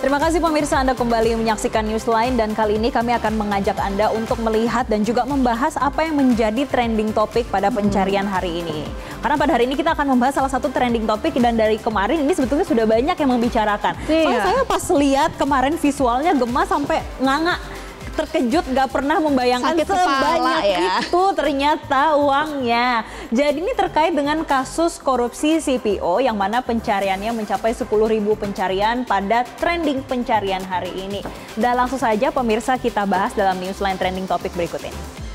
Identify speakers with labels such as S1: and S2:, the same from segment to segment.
S1: Terima kasih pemirsa, Anda kembali menyaksikan Newsline dan kali ini kami akan mengajak Anda untuk melihat dan juga membahas apa yang menjadi trending topik pada pencarian hari ini. Karena pada hari ini kita akan membahas salah satu trending topik dan dari kemarin ini sebetulnya sudah banyak yang membicarakan. Soalnya saya pas lihat kemarin visualnya gemas sampai nganga. Terkejut, gak pernah membayangkan sebanyak itu ternyata uangnya. Jadi ini terkait dengan kasus korupsi CPO yang mana pencariannya mencapai 10.000 pencarian pada trending pencarian hari ini. Dan langsung saja pemirsa kita bahas dalam Newsline trending topik berikut ini.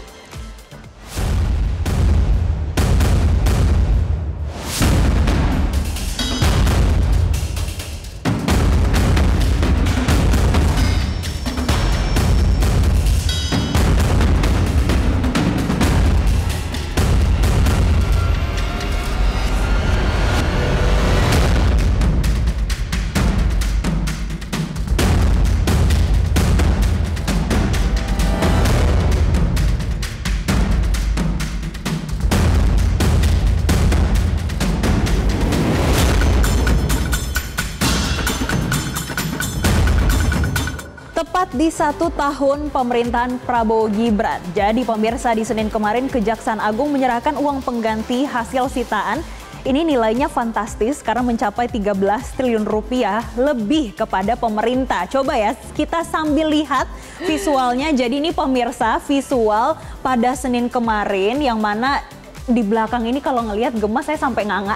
S1: Tepat di 1 tahun pemerintahan Prabowo Gibran. Jadi pemirsa, di Senin kemarin Kejaksaan Agung menyerahkan uang pengganti hasil sitaan. Ini nilainya fantastis karena mencapai 13 triliun rupiah lebih kepada pemerintah. Coba ya kita sambil lihat visualnya. Jadi ini pemirsa visual pada Senin kemarin yang mana di belakang ini kalau ngelihat gemas saya sampai nganga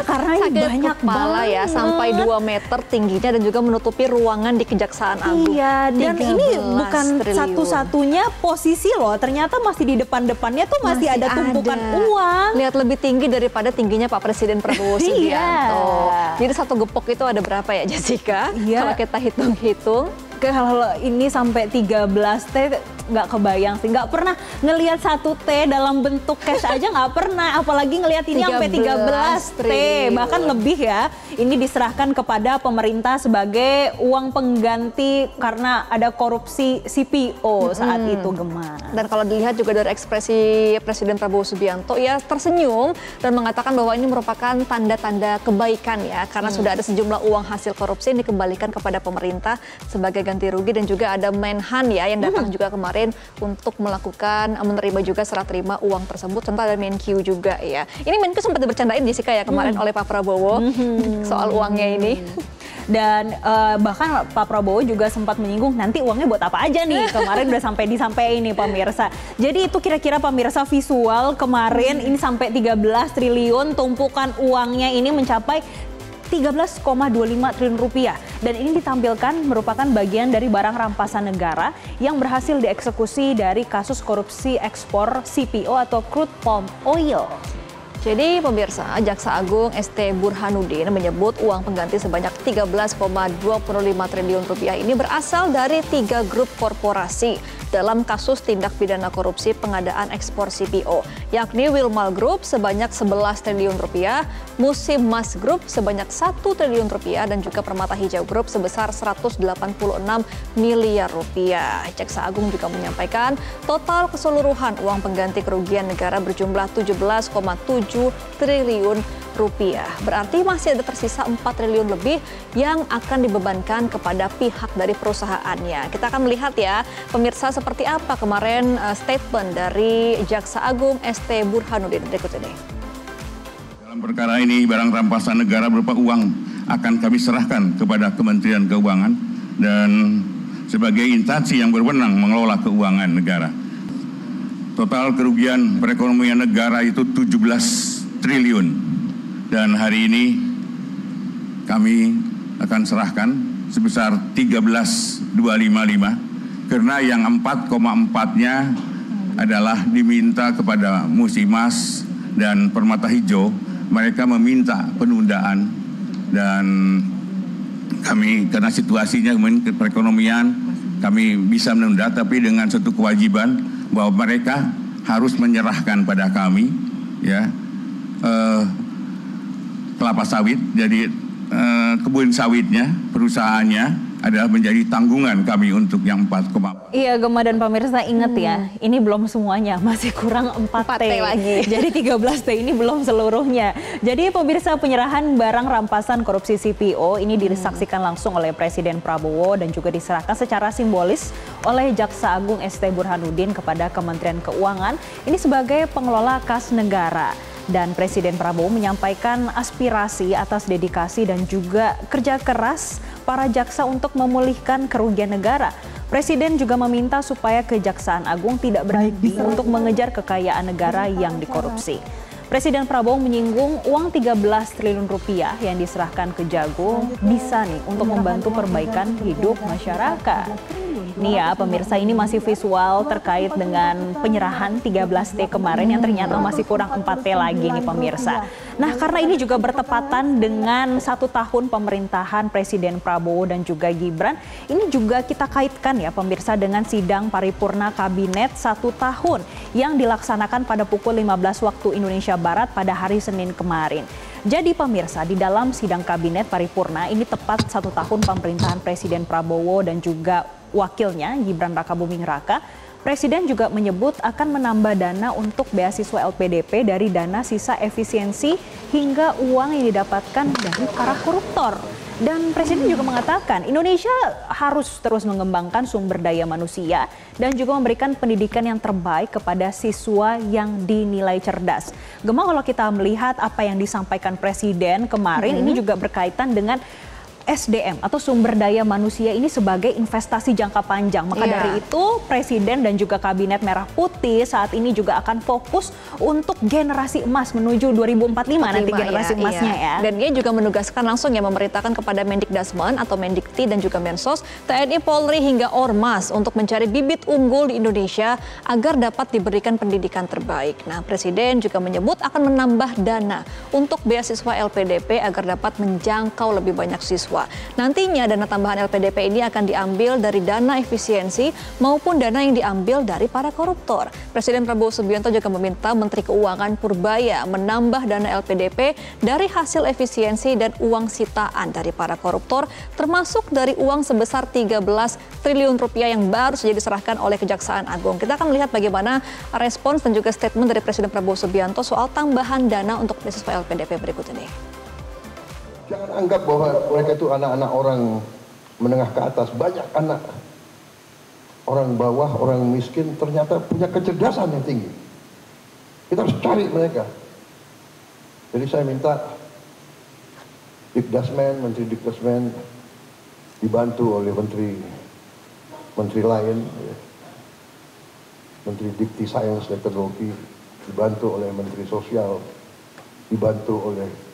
S1: karena ini banyak banget
S2: ya, sampai 2 meter tingginya dan juga menutupi ruangan di Kejaksaan Agung.
S1: Iya, dan ini bukan satu-satunya posisi loh, ternyata masih di depan-depannya tuh masih ada tumpukan uang.
S2: Lihat lebih tinggi daripada tingginya Pak Presiden Prabowo Subianto. Jadi satu gepok itu ada berapa ya Jessica? Kalau kita hitung-hitung.
S1: Kalau ini sampai 13 T nggak kebayang sih, nggak pernah ngelihat 1 T dalam bentuk cash aja nggak pernah, apalagi ngelihat ini sampai 13 T bahkan lebih ya. Ini diserahkan kepada pemerintah sebagai uang pengganti karena ada korupsi CPO saat itu, gemas.
S2: Dan kalau dilihat juga dari ekspresi Presiden Prabowo Subianto ya tersenyum dan mengatakan bahwa ini merupakan tanda-tanda kebaikan ya, karena sudah ada sejumlah uang hasil korupsi yang dikembalikan kepada pemerintah sebagai ganti rugi, dan juga ada Menhan ya yang datang juga kemarin untuk melakukan menerima juga serah terima uang tersebut. Tentu ada Menkyu juga ya. Ini Menkyu sempat dibercandain Jessica ya kemarin oleh Pak Prabowo soal uangnya ini.
S1: Dan bahkan Pak Prabowo juga sempat menyinggung nanti uangnya buat apa aja nih. Kemarin udah sampai disampaikan nih pemirsa. Jadi itu kira-kira pemirsa visual kemarin ini sampai 13 triliun tumpukan uangnya ini mencapai 13,25 triliun rupiah. Dan ini ditampilkan merupakan bagian dari barang rampasan negara yang berhasil dieksekusi dari kasus korupsi ekspor CPO atau crude palm oil.
S2: Jadi pemirsa, Jaksa Agung ST Burhanuddin menyebut uang pengganti sebanyak 13,25 triliun rupiah ini berasal dari 3 grup korporasi dalam kasus tindak pidana korupsi pengadaan ekspor CPO, yakni Wilmal Group sebanyak 11 triliun rupiah, Musim Mas Group sebanyak 1 triliun rupiah, dan juga Permata Hijau Group sebesar 186 miliar rupiah. Jaksa Agung juga menyampaikan total keseluruhan uang pengganti kerugian negara berjumlah 17,7 triliun rupiah. Berarti masih ada tersisa 4 triliun lebih yang akan dibebankan kepada pihak dari perusahaannya. Kita akan melihat ya pemirsa seperti apa kemarin statement dari Jaksa Agung ST Burhanuddin berikut ini.
S3: Dalam perkara ini barang rampasan negara berupa uang akan kami serahkan kepada Kementerian Keuangan dan sebagai instansi yang berwenang mengelola keuangan negara. Total kerugian perekonomian negara itu 17 triliun. Dan hari ini kami akan serahkan sebesar 13.255 karena yang 4,4-nya adalah diminta kepada Musimas dan Permata Hijau. Mereka meminta penundaan dan kami karena situasinya perekonomian kami bisa menunda, tapi dengan satu kewajiban bahwa mereka harus menyerahkan pada kami ya kelapa sawit, jadi kebun sawitnya, perusahaannya adalah menjadi tanggungan kami untuk yang 4,4.
S1: Iya, Gemma dan pemirsa ingat ya, ini belum semuanya, masih kurang 4T
S2: lagi.
S1: Jadi 13T ini belum seluruhnya. Jadi pemirsa, penyerahan barang rampasan korupsi CPO ini disaksikan langsung oleh Presiden Prabowo dan juga diserahkan secara simbolis oleh Jaksa Agung ST Burhanuddin kepada Kementerian Keuangan ini sebagai pengelola kas negara. Dan Presiden Prabowo menyampaikan aspirasi atas dedikasi dan juga kerja keras para jaksa untuk memulihkan kerugian negara. Presiden juga meminta supaya Kejaksaan Agung tidak berhenti untuk mengejar kekayaan negara yang dikorupsi. Presiden Prabowo menyinggung uang 13 triliun rupiah yang diserahkan ke Jagung bisa nih untuk membantu perbaikan hidup masyarakat. Nih ya pemirsa, ini masih visual terkait dengan penyerahan 13T kemarin yang ternyata masih kurang 4T lagi nih pemirsa. Nah, karena ini juga bertepatan dengan 1 tahun pemerintahan Presiden Prabowo dan juga Gibran, ini juga kita kaitkan ya pemirsa dengan sidang paripurna kabinet 1 tahun yang dilaksanakan pada pukul 15 waktu Indonesia Barat pada hari Senin kemarin. Jadi pemirsa, di dalam sidang kabinet paripurna ini tepat 1 tahun pemerintahan Presiden Prabowo dan juga wakilnya Gibran Rakabuming Raka, Presiden juga menyebut akan menambah dana untuk beasiswa LPDP dari dana sisa efisiensi hingga uang yang didapatkan dari para koruptor. Dan Presiden juga mengatakan Indonesia harus terus mengembangkan sumber daya manusia dan juga memberikan pendidikan yang terbaik kepada siswa yang dinilai cerdas. Gemma, kalau kita melihat apa yang disampaikan Presiden kemarin ini juga berkaitan dengan SDM atau sumber daya manusia ini sebagai investasi jangka panjang. Maka dari itu Presiden dan juga Kabinet Merah Putih saat ini juga akan fokus untuk generasi emas menuju 2045 nanti generasi emasnya ya.
S2: Dan dia juga menugaskan langsung ya memerintahkan kepada Mendikdasmen atau Mendikti dan juga Mensos, TNI, Polri hingga Ormas untuk mencari bibit unggul di Indonesia agar dapat diberikan pendidikan terbaik. Nah, Presiden juga menyebut akan menambah dana untuk beasiswa LPDP agar dapat menjangkau lebih banyak siswa. Nantinya dana tambahan LPDP ini akan diambil dari dana efisiensi maupun dana yang diambil dari para koruptor. Presiden Prabowo Subianto juga meminta Menteri Keuangan Purbaya menambah dana LPDP dari hasil efisiensi dan uang sitaan dari para koruptor, termasuk dari uang sebesar 13 triliun rupiah yang baru saja diserahkan oleh Kejaksaan Agung. Kita akan melihat bagaimana respons dan juga statement dari Presiden Prabowo Subianto soal tambahan dana untuk beasiswa LPDP berikut ini.
S4: Jangan anggap bahwa mereka itu anak-anak orang menengah ke atas. Banyak anak orang bawah, orang miskin ternyata punya kecerdasan yang tinggi. Kita harus cari mereka. Jadi saya minta Dikdasmen, Menteri Dikdasmen dibantu oleh menteri lain, Menteri Dikti Sains dan Teknologi dibantu oleh Menteri Sosial, dibantu oleh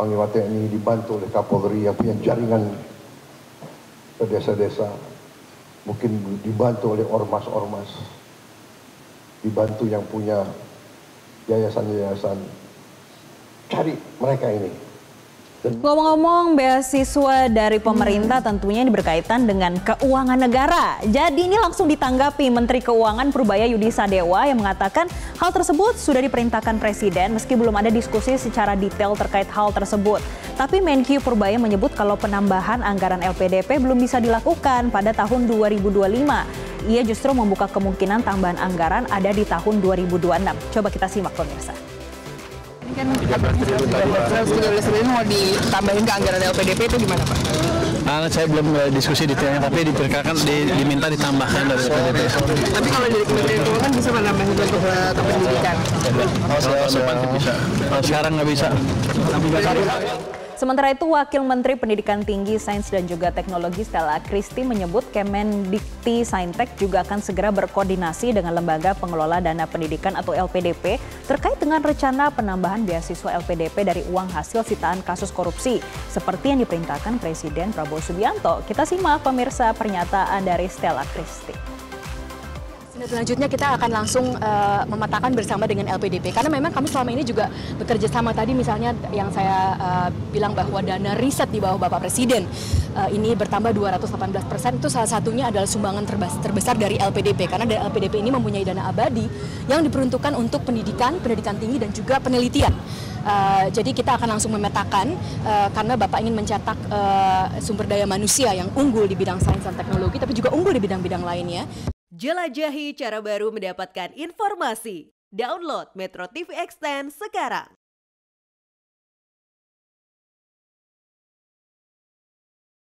S4: Panglima TNI, dibantu oleh Kapolri yang punya jaringan ke desa-desa, mungkin dibantu oleh ormas-ormas, dibantu yang punya yayasan-yayasan. Cari mereka ini.
S1: Ngomong-ngomong beasiswa dari pemerintah tentunya ini berkaitan dengan keuangan negara. Jadi ini langsung ditanggapi Menteri Keuangan Purbaya Yudi Sadewa yang mengatakan hal tersebut sudah diperintahkan Presiden meski belum ada diskusi secara detail terkait hal tersebut. Tapi Menkyu Purbaya menyebut kalau penambahan anggaran LPDP belum bisa dilakukan pada tahun 2025. Ia justru membuka kemungkinan tambahan anggaran ada di tahun 2026. Coba kita simak pemirsa.
S5: Kan 13 triliun mau ditambahin ke anggaran LPDP itu gimana Pak?
S6: Saya belum diskusi detailnya, tapi diperkirakan diminta ditambahkan dari LPDP.
S5: Tapi kalau dari Kementerian Keuangan bisa menambahin untuk pendidikan?
S6: Bisa. Sekarang nggak bisa.
S1: Sementara itu, Wakil Menteri Pendidikan Tinggi, Sains dan juga Teknologi Stella Christy menyebut Kemendikti Saintek juga akan segera berkoordinasi dengan Lembaga Pengelola Dana Pendidikan atau LPDP terkait dengan rencana penambahan beasiswa LPDP dari uang hasil sitaan kasus korupsi seperti yang diperintahkan Presiden Prabowo Subianto. Kita simak pemirsa pernyataan dari Stella Christy.
S7: Selanjutnya kita akan langsung memetakan bersama dengan LPDP karena memang kami selama ini juga bekerja sama tadi misalnya yang saya bilang bahwa dana riset di bawah Bapak Presiden ini bertambah 218%, itu salah satunya adalah sumbangan terbesar dari LPDP karena dari LPDP ini mempunyai dana abadi yang diperuntukkan untuk pendidikan tinggi dan juga penelitian. Jadi kita akan langsung memetakan karena Bapak ingin mencetak sumber daya manusia yang unggul di bidang sains dan teknologi tapi juga unggul di bidang-bidang lainnya.
S8: Jelajahi cara baru mendapatkan informasi. Download Metro TV Extend sekarang.